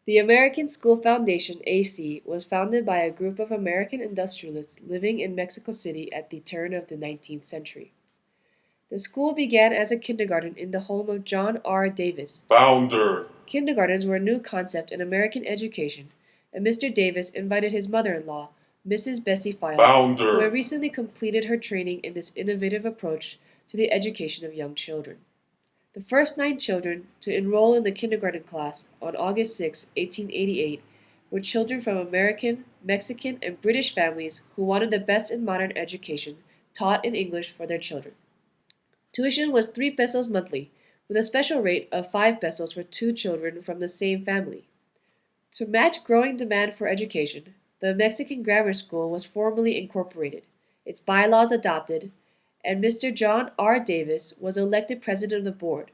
The American School Foundation, AC, was founded by a group of American industrialists living in Mexico City at the turn of the 19th century. The school began as a kindergarten in the home of John R. Davis, founder. Kindergartens were a new concept in American education, and Mr. Davis invited his mother-in-law, Mrs. Bessie Files, founder, who had recently completed her training in this innovative approach to the education of young children. The first 9 children to enroll in the kindergarten class on August 6, 1888, were children from American, Mexican, and British families who wanted the best in modern education taught in English for their children. Tuition was 3 pesos monthly, with a special rate of 5 pesos for 2 children from the same family. To match growing demand for education, the Mexican Grammar School was formally incorporated, its bylaws adopted, and Mr. John R. Davis was elected president of the board.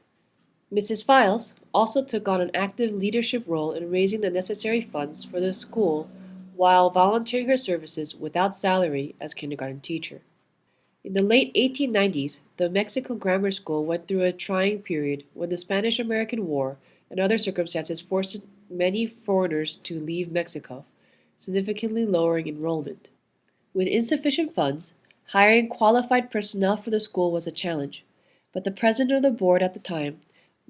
Mrs. Files also took on an active leadership role in raising the necessary funds for the school while volunteering her services without salary as kindergarten teacher. In the late 1890s, the Mexico Grammar School went through a trying period when the Spanish-American War and other circumstances forced many foreigners to leave Mexico, significantly lowering enrollment. With insufficient funds, hiring qualified personnel for the school was a challenge, but the president of the board at the time,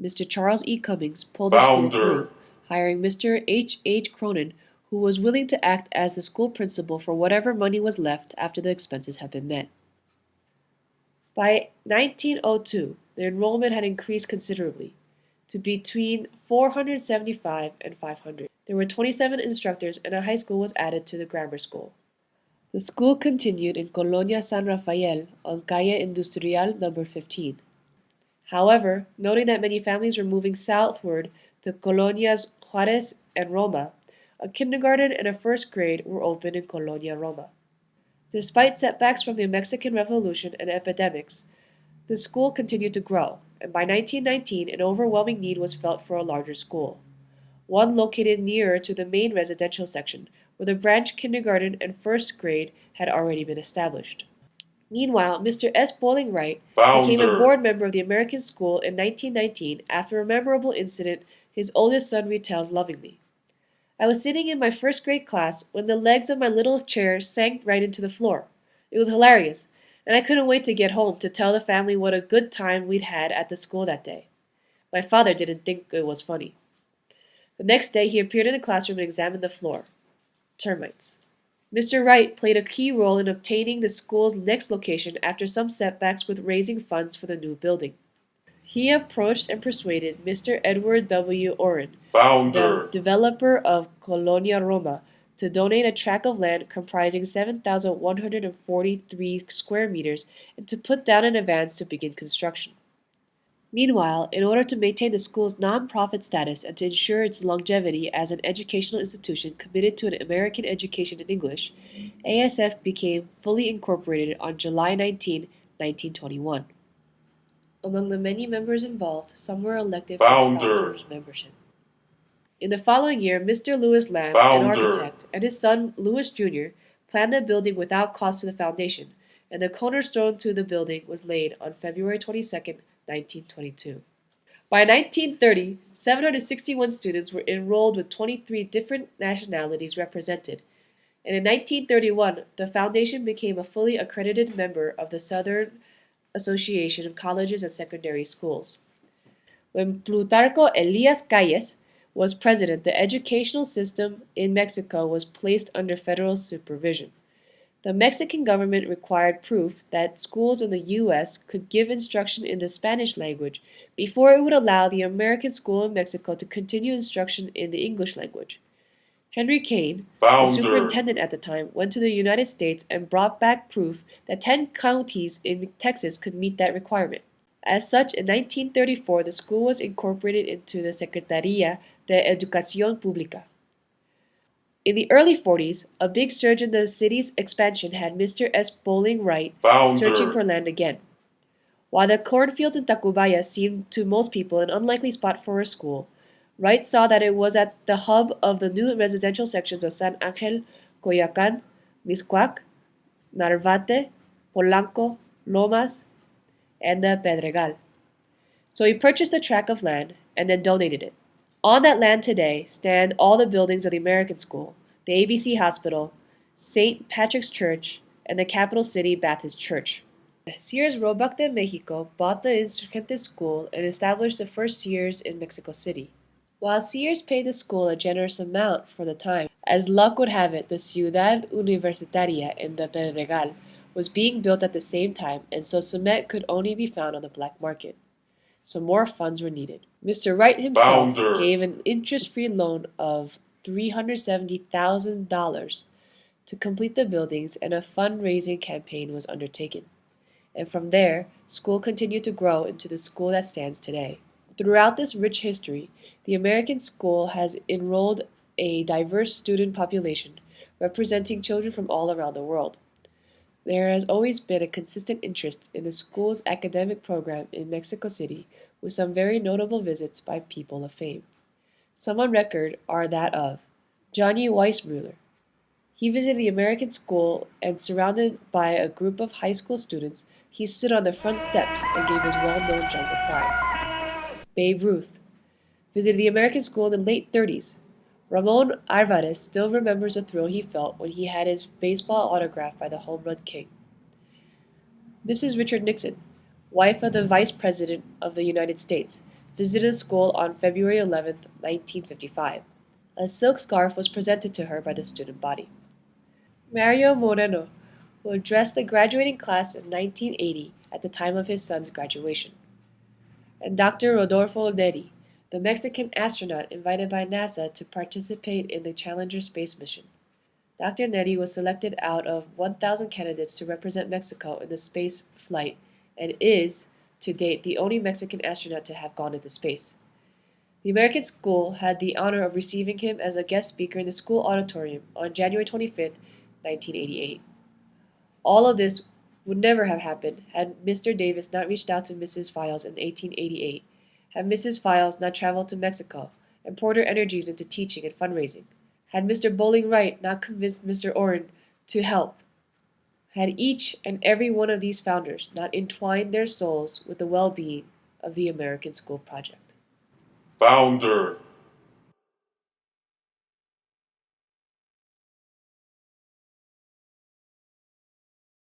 Mr. Charles E. Cummings, pulled the school through, hiring Mr. H. Cronin, who was willing to act as the school principal for whatever money was left after the expenses had been met. By 1902, the enrollment had increased considerably, to between 475 and 500. There were 27 instructors and a high school was added to the grammar school. The school continued in Colonia San Rafael on Calle Industrial No. 15. However, noting that many families were moving southward to Colonias Juarez and Roma, a kindergarten and a first grade were opened in Colonia Roma. Despite setbacks from the Mexican Revolution and epidemics, the school continued to grow, and by 1919 an overwhelming need was felt for a larger school, one located nearer to the main residential section, where the branch kindergarten and first grade had already been established. Meanwhile, Mr. S. Bowling Wright became a board member of the American School in 1919 after a memorable incident his oldest son retells lovingly. I was sitting in my first grade class when the legs of my little chair sank right into the floor. It was hilarious, and I couldn't wait to get home to tell the family what a good time we'd had at the school that day. My father didn't think it was funny. The next day he appeared in the classroom and examined the floor. Termites. Mr. Wright played a key role in obtaining the school's next location after some setbacks with raising funds for the new building. He approached and persuaded Mr. Edward W. Oren, the developer of Colonia Roma, to donate a tract of land comprising 7,143 square meters and to put down an advance to begin construction. Meanwhile, in order to maintain the school's non-profit status and to ensure its longevity as an educational institution committed to an American education in English, ASF became fully incorporated on July 19, 1921. Among the many members involved, some were elected for Founders membership. In the following year, Mr. Lewis Lamb, an architect, and his son Lewis Jr. planned the building without cost to the foundation, and the cornerstone to the building was laid on February 22, 1922. By 1930, 761 students were enrolled with 23 different nationalities represented, and in 1931, the foundation became a fully accredited member of the Southern Association of Colleges and Secondary Schools. When Plutarco Elias Calles was president, the educational system in Mexico was placed under federal supervision. The Mexican government required proof that schools in the U.S. could give instruction in the Spanish language before it would allow the American school in Mexico to continue instruction in the English language. Henry Kane, the superintendent at the time, went to the United States and brought back proof that 10 counties in Texas could meet that requirement. As such, in 1934, the school was incorporated into the Secretaría de Educación Pública. In the early 40s, a big surge in the city's expansion had Mr. S. Bowling Wright searching for land again. While the cornfields in Tacubaya seemed to most people an unlikely spot for a school, Wright saw that it was at the hub of the new residential sections of San Angel, Coyoacán, Miscuac, Narvate, Polanco, Lomas, and the Pedregal. So he purchased a tract of land and then donated it. On that land today stand all the buildings of the American School, the ABC Hospital, St. Patrick's Church, and the capital city Baptist Church. Sears Roebuck de Mexico bought the Insurgentes School and established the first Sears in Mexico City. While Sears paid the school a generous amount for the time, as luck would have it, the Ciudad Universitaria in the Pedregal was being built at the same time, and so cement could only be found on the black market. So more funds were needed. Mr. Wright himself gave an interest-free loan of $370,000 to complete the buildings, and a fundraising campaign was undertaken. And from there, school continued to grow into the school that stands today. Throughout this rich history, the American school has enrolled a diverse student population representing children from all around the world. There has always been a consistent interest in the school's academic program in Mexico City, with some very notable visits by people of fame. Some on record are that of Johnny Weissmuller. He visited the American school, and surrounded by a group of high school students, he stood on the front steps and gave his well-known jungle cry. Babe Ruth visited the American school in the late 30s. Ramon Alvarez still remembers the thrill he felt when he had his baseball autographed by the home run king. Mrs. Richard Nixon, wife of the Vice President of the United States, visited the school on February 11, 1955. A silk scarf was presented to her by the student body. Mario Moreno, who addressed the graduating class in 1980 at the time of his son's graduation. And Dr. Rodolfo Neri, the Mexican astronaut invited by NASA to participate in the Challenger space mission. Dr. Neri was selected out of 1,000 candidates to represent Mexico in the space flight and is, to date, the only Mexican astronaut to have gone into space. The American school had the honor of receiving him as a guest speaker in the school auditorium on January 25, 1988. All of this would never have happened had Mr. Davis not reached out to Mrs. Files in 1888, had Mrs. Files not traveled to Mexico and poured her energies into teaching and fundraising, had Mr. Bowling Wright not convinced Mr. Orrin to help, had each and every one of these founders not entwined their souls with the well-being of the American School Project. Founder